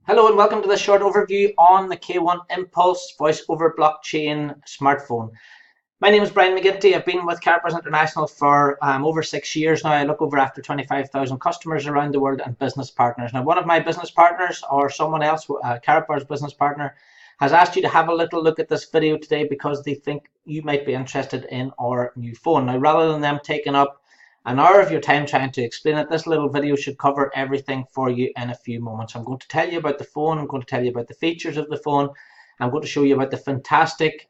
Hello and welcome to this short overview on the K1 Impulse voice over blockchain smartphone. My name is Brian McGinty. I've been with Karatbars International for over 6 years now. I look over after 25,000 customers around the world and business partners. Now, one of my business partners or someone else, Karatbars business partner, has asked you to have a little look at this video today because they think you might be interested in our new phone. Now, rather than them taking up an hour of your time trying to explain it, this little video should cover everything for you in a few moments. I'm going to tell you about the phone. I'm going to tell you about the features of the phone. I'm going to show you about the fantastic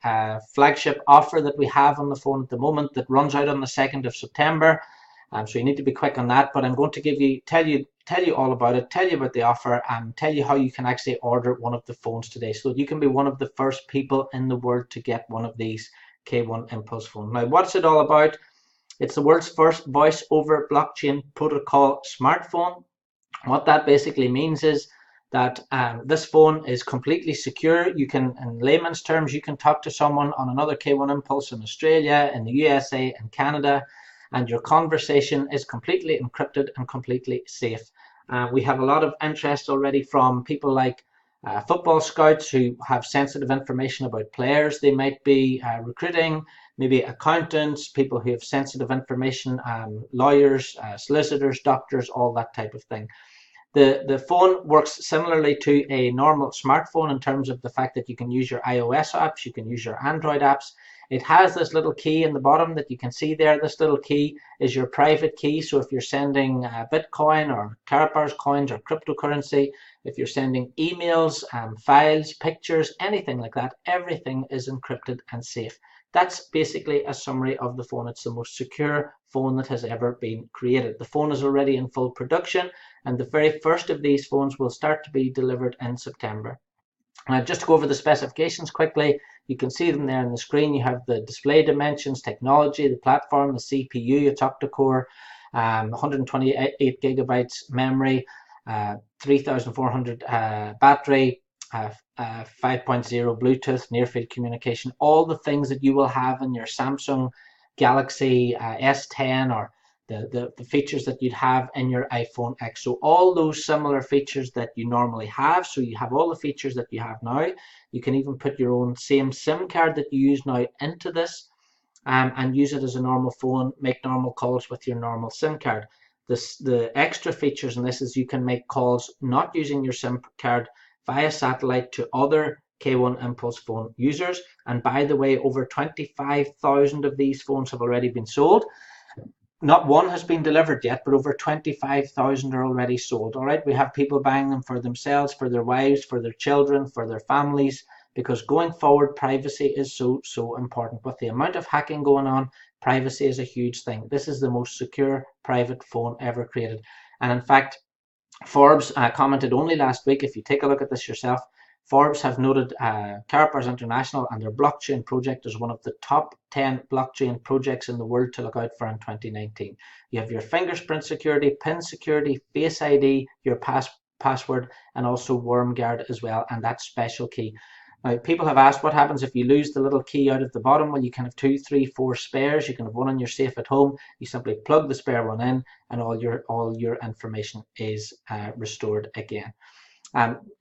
flagship offer that we have on the phone at the moment that runs out on the 2nd of September. So you need to be quick on that. But I'm going to tell you all about it, tell you about the offer, and tell you how you can actually order one of the phones today, so that you can be one of the first people in the world to get one of these K1 Impulse phones. Now, what's it all about? It's the world's first voice over blockchain protocol smartphone. What that basically means is that this phone is completely secure. You can, in layman's terms, you can talk to someone on another K1 Impulse in Australia, in the USA, and Canada, and your conversation is completely encrypted and completely safe. We have a lot of interest already from people like football scouts who have sensitive information about players they might be recruiting, maybe accountants, people who have sensitive information, lawyers, solicitors, doctors, all that type of thing. The phone works similarly to a normal smartphone in terms of the fact that you can use your iOS apps, you can use your Android apps. It has this little key in the bottom that you can see there. This little key is your private key. So if you're sending Bitcoin or Karatbars coins or cryptocurrency, if you're sending emails, files, pictures, anything like that, everything is encrypted and safe. That's basically a summary of the phone. It's the most secure phone that has ever been created. The phone is already in full production, and the very first of these phones will start to be delivered in September. Just to go over the specifications quickly, you can see them there on the screen. You have the display dimensions, technology, the platform, the CPU, it's octa-core, 128 gigabytes memory, 3,400 battery, 5.0 Bluetooth, near-field communication, all the things that you will have in your Samsung Galaxy S10 or the features that you'd have in your iPhone X. So all those similar features that you normally have. So you have all the features that you have now. You can even put your own same SIM card that you use now into this and use it as a normal phone, make normal calls with your normal SIM card. The extra features in this is you can make calls not using your SIM card via satellite to other K1 Impulse phone users. And by the way, over 25,000 of these phones have already been sold. Not one has been delivered yet, but over 25,000 are already sold. All right, we have people buying them for themselves, for their wives, for their children, for their families, because going forward, privacy is so important. With the amount of hacking going on, privacy is a huge thing. This is the most secure private phone ever created. And in fact, Forbes commented only last week, if you take a look at this yourself, Forbes have noted Karatbars International and their blockchain project as one of the top 10 blockchain projects in the world to look out for in 2019. You have your fingerprint security, PIN security, Face ID, your password, and also WormGuard as well, and that special key. Now, people have asked what happens if you lose the little key out of the bottom. Well, you can have 2, 3, 4 spares. You can have one on your safe at home. You simply plug the spare one in, and all your information is restored again.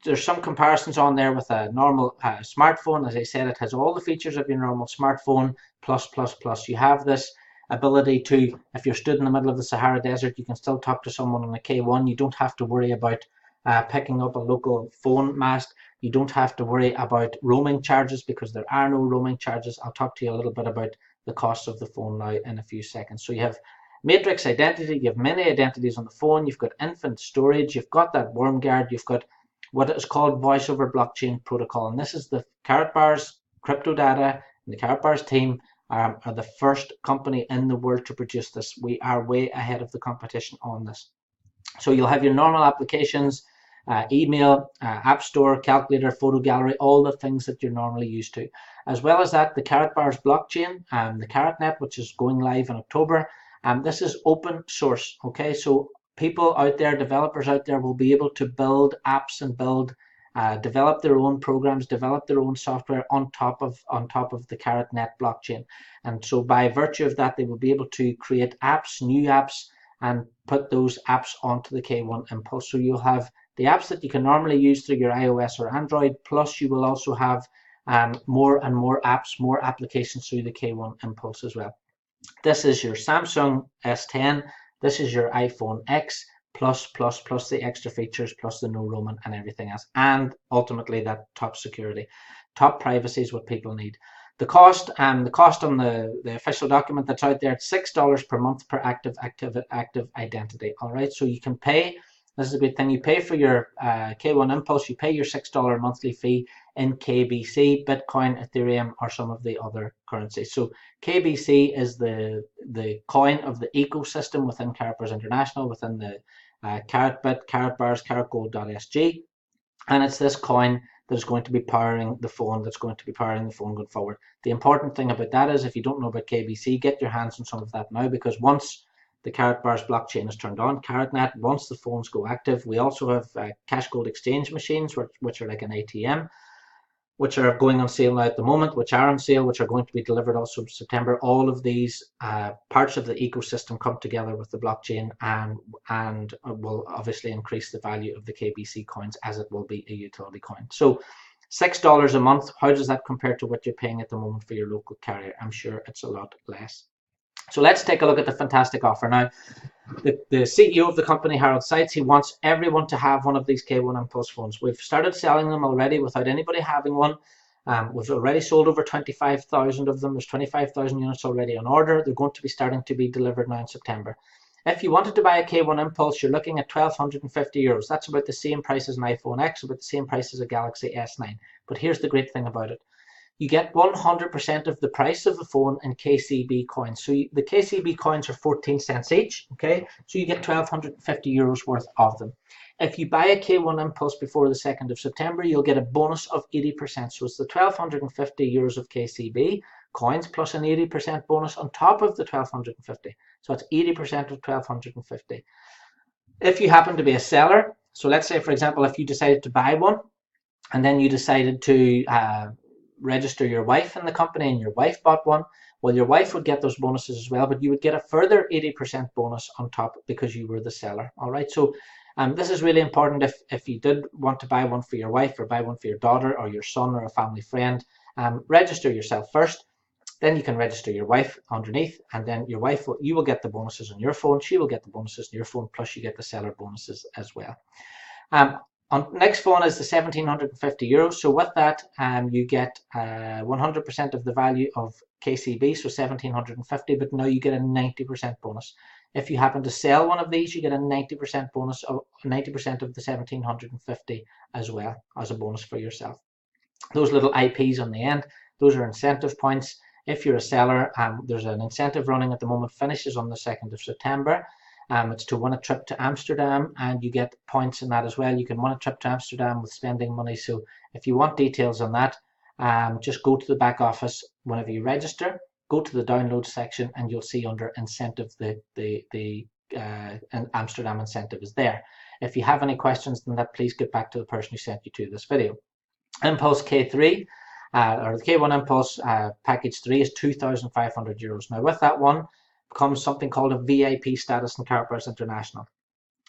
There's some comparisons on there with a normal smartphone. As I said, it has all the features of your normal smartphone, plus. You have this ability to, if you're stood in the middle of the Sahara Desert, you can still talk to someone on a K1. You don't have to worry about picking up a local phone mast. You don't have to worry about roaming charges because there are no roaming charges. I'll talk to you a little bit about the cost of the phone now in a few seconds. So you have matrix identity, you have many identities on the phone, you've got infinite storage, you've got that WormGuard, you've got what is called voice over blockchain protocol. And this is the Karatbars crypto data, and the Karatbars team are the first company in the world to produce this. We are way ahead of the competition on this. So you'll have your normal applications, email, app store, calculator, photo gallery, all the things that you're normally used to. As well as that, the Karatbars blockchain, the KaratNet, which is going live in October. This is open source, okay? So people out there, developers out there will be able to build apps and develop their own programs, develop their own software on top of the KaratNet blockchain. And so by virtue of that, they will be able to create apps, new apps, and put those apps onto the K1 Impulse. So you'll have the apps that you can normally use through your iOS or Android, plus you will also have more and more apps, more applications through the K1 iMpulse as well. This is your Samsung S10, this is your iPhone X, plus the extra features, plus the no roaming and everything else, and ultimately that top security. Top privacy is what people need. The cost on the official document that's out there, it's $6 per month per active identity. All right, so you can pay. This is a big thing. You pay for your K1 iMpulse. You pay your $6 monthly fee in KBC, Bitcoin, Ethereum, or some of the other currencies. So KBC is the coin of the ecosystem within Karatbars International, within the Karatbit, Karatbars, Karatgold.sg, and it's this coin that is going to be powering the phone, going forward. The important thing about that is, if you don't know about KBC, get your hands on some of that now, because once the Karatbars blockchain is turned on, KaratNet, once the phones go active, we also have cash gold exchange machines, which are like an ATM, which are going on sale now at the moment, which are on sale, which are going to be delivered also in September. All of these parts of the ecosystem come together with the blockchain and will obviously increase the value of the KBC coins, as it will be a utility coin. So $6 a month, how does that compare to what you're paying at the moment for your local carrier? I'm sure it's a lot less. So let's take a look at the fantastic offer. Now, the CEO of the company, Harold Seitz, he wants everyone to have one of these K1 iMpulse phones. We've started selling them already without anybody having one. We've already sold over 25,000 of them. There's 25,000 units already on order. They're going to be starting to be delivered now in September. If you wanted to buy a K1 iMpulse, you're looking at €1,250. That's about the same price as an iPhone X, about the same price as a Galaxy S9. But here's the great thing about it. You get 100% of the price of the phone in KCB coins. So the KCB coins are 14 cents each, okay? So you get €1,250 worth of them. If you buy a K1 iMpulse before the 2nd of September, you'll get a bonus of 80%. So it's the €1,250 of KCB coins plus an 80% bonus on top of the 1,250. So it's 80% of 1,250. If you happen to be a seller, so let's say, for example, if you decided to buy one and then you decided to register your wife in the company and your wife bought one, well, your wife would get those bonuses as well, but you would get a further 80% bonus on top because you were the seller. All right, so this is really important. If you did want to buy one for your wife or buy one for your daughter or your son or a family friend, register yourself first, then you can register your wife underneath, and then your wife you will get the bonuses on your phone, she will get the bonuses on your phone, plus you get the seller bonuses as well. Next phone is the €1,750. So with that, you get 100% of the value of KCB, so 1,750, but now you get a 90% bonus. If you happen to sell one of these, you get a 90% bonus, of 90% of the 1,750 as well, as a bonus for yourself. Those little IPs on the end, those are incentive points. If you're a seller, there's an incentive running at the moment, finishes on the 2nd of September. It's to win a trip to Amsterdam, and you get points in that as well. You can win a trip to Amsterdam with spending money. So if you want details on that, just go to the back office whenever you register, go to the download section, and you'll see under incentive the Amsterdam incentive is there. If you have any questions on that, please get back to the person who sent you to this video. iMpulse K3 or the K1 iMpulse package 3 is €2,500. Now with that one comes something called a VIP status in Karatbars International.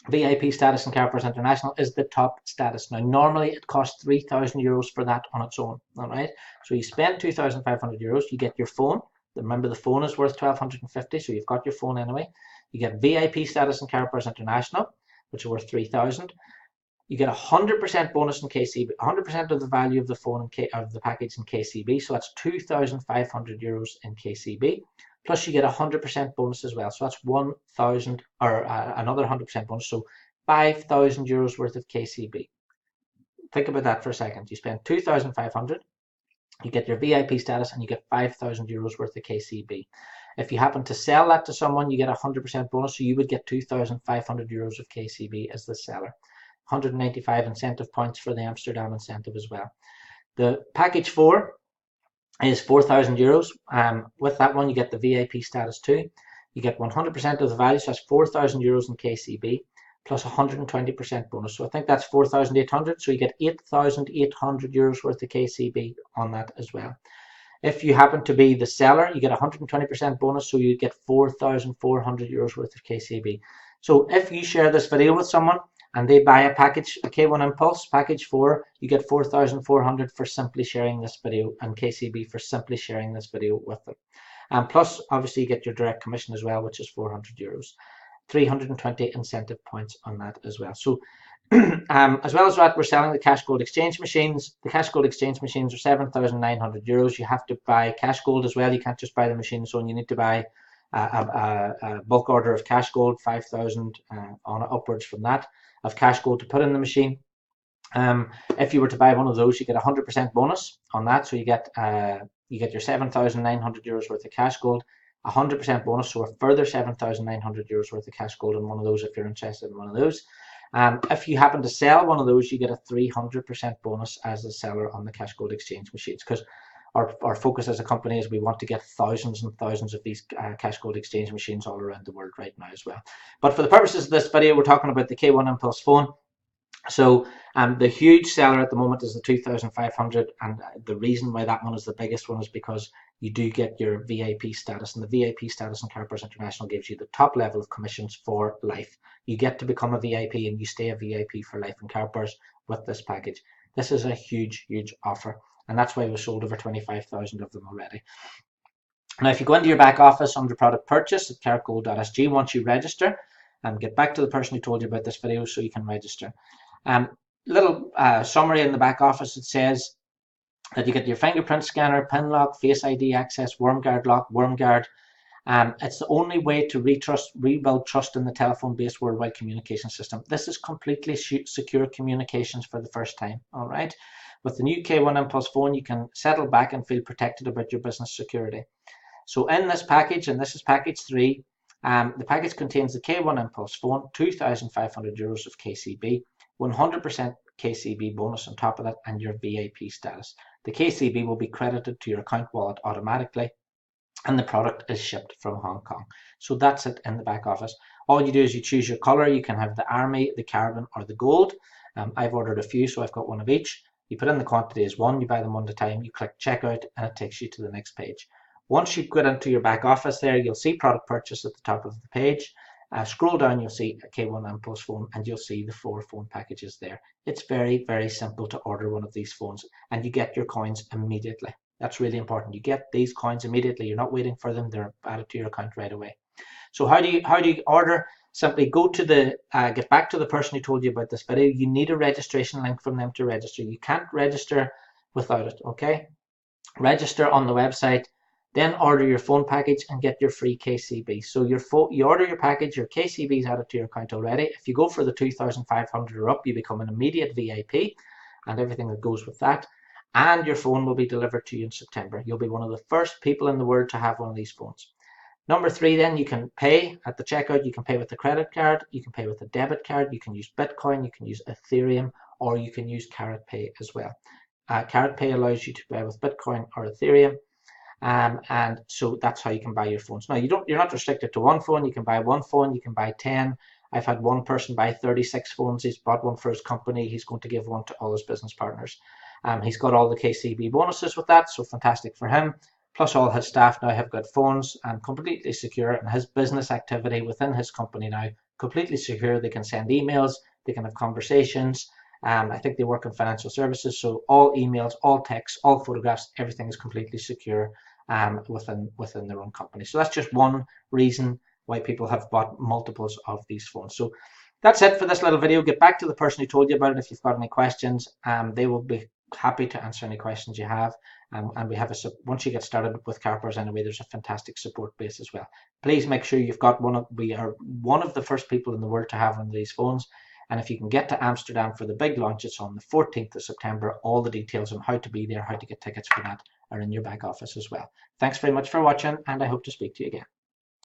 VIP status in Karatbars International is the top status. Now normally it costs €3,000 for that on its own. All right, so you spend €2,500, you get your phone. Remember, the phone is worth $1,250, so you've got your phone anyway. You get VIP status in Karatbars International, which is worth $3,000. You get 100% bonus in KCB, 100% of the value of the phone of the package in KCB, so that's €2,500 in KCB. Plus you get 100% bonus as well, so that's 1,000 or another 100% bonus, so €5,000 worth of KCB. Think about that for a second. You spend 2,500, you get your VIP status, and you get €5,000 worth of KCB. If you happen to sell that to someone, you get 100% bonus, so you would get €2,500 of KCB as the seller. 195 incentive points for the Amsterdam incentive as well. The package 4 is €4,000. With that one, you get the VIP status too. You get 100% of the value, so that's €4,000 in KCB, plus 120% bonus. So I think that's 4,800. So you get €8,800 worth of KCB on that as well. If you happen to be the seller, you get 120% bonus, so you get €4,400 worth of KCB. So if you share this video with someone and they buy a package, a K1 Impulse package 4, you get 4,400 for simply sharing this video, and KCB for simply sharing this video with them. And plus, obviously, you get your direct commission as well, which is €400. 320 incentive points on that as well. So as well as that, we're selling the cash gold exchange machines. The cash gold exchange machines are €7,900. You have to buy cash gold as well. You can't just buy the machines, so you need to buy a bulk order of cash gold, 5,000 on upwards from that of cash gold to put in the machine. If you were to buy one of those, you get 100% bonus on that. So you get your €7,900 worth of cash gold, 100% bonus, so a further €7,900 worth of cash gold in one of those if you're interested in one of those. If you happen to sell one of those, you get a 300% bonus as a seller on the cash gold exchange machines, because our focus as a company is we want to get thousands and thousands of these cash gold exchange machines all around the world right now as well. But for the purposes of this video, we're talking about the K1 Impulse phone. So the huge seller at the moment is the 2,500, and the reason why that one is the biggest one is because you do get your VIP status, and the VIP status in Karatbars International gives you the top level of commissions for life. You get to become a VIP, and you stay a VIP for life in Karatbars with this package. This is a huge, huge offer, and that's why we've sold over 25,000 of them already. Now, if you go into your back office under product purchase at karatgold.sg, once you register, get back to the person who told you about this video so you can register. Little summary in the back office, it says that you get your fingerprint scanner, PIN lock, Face ID access, WormGuard lock, WormGuard. It's the only way to rebuild trust in the telephone-based worldwide communication system. This is completely secure communications for the first time. All right. With the new K1 Impulse phone, you can settle back and feel protected about your business security. So in this package, and this is package 3, the package contains the K1 Impulse phone, €2,500 of KCB, 100% KCB bonus on top of that, and your VIP status. The KCB will be credited to your account wallet automatically, and the product is shipped from Hong Kong. So that's it in the back office. All you do is you choose your color. You can have the army, the carbon, or the gold. I've ordered a few, so I've got one of each. You put in the quantity as one, you buy them one at a time, you click checkout, and it takes you to the next page. Once you get into your back office there, you'll see product purchase at the top of the page. Scroll down, you'll see a K1 Impulse phone, and you'll see the 4 phone packages there. It's very, very simple to order one of these phones, and you get your coins immediately. That's really important. You get these coins immediately. You're not waiting for them. They're added to your account right away. So how do you order? Simply go to the, get back to the person who told you about this video. You need a registration link from them to register. You can't register without it, okay? Register on the website, then order your phone package and get your free KCB. So you order your package, your KCB is added to your account already. If you go for the 2,500 or up, you become an immediate VIP and everything that goes with that. And your phone will be delivered to you in September. You'll be one of the first people in the world to have one of these phones. Number 3, then you can pay at the checkout. You can pay with a credit card, you can pay with a debit card, you can use Bitcoin, you can use Ethereum, or you can use Karatpay as well. Karatpay allows you to pay with Bitcoin or Ethereum. And so that's how you can buy your phones. Now you're not restricted to one phone. You can buy one phone, you can buy 10. I've had one person buy 36 phones. He's bought one for his company. He's going to give one to all his business partners. He's got all the KCB bonuses with that, so fantastic for him. Plus all his staff now have got phones and completely secure, and his business activity within his company now completely secure. They can send emails, they can have conversations. I think they work in financial services, so all emails, all texts, all photographs, everything is completely secure within their own company. So that's just one reason why people have bought multiples of these phones. So that's it for this little video. Get back to the person who told you about it if you've got any questions. They will be happy to answer any questions you have. And we have once you get started with Karatbars anyway, there's a fantastic support base as well. Please make sure you've got we are one of the first people in the world to have one of these phones. And if you can get to Amsterdam for the big launch, it's on the 14th of September. All the details on how to be there, how to get tickets for that are in your back office as well. Thanks very much for watching, and I hope to speak to you again.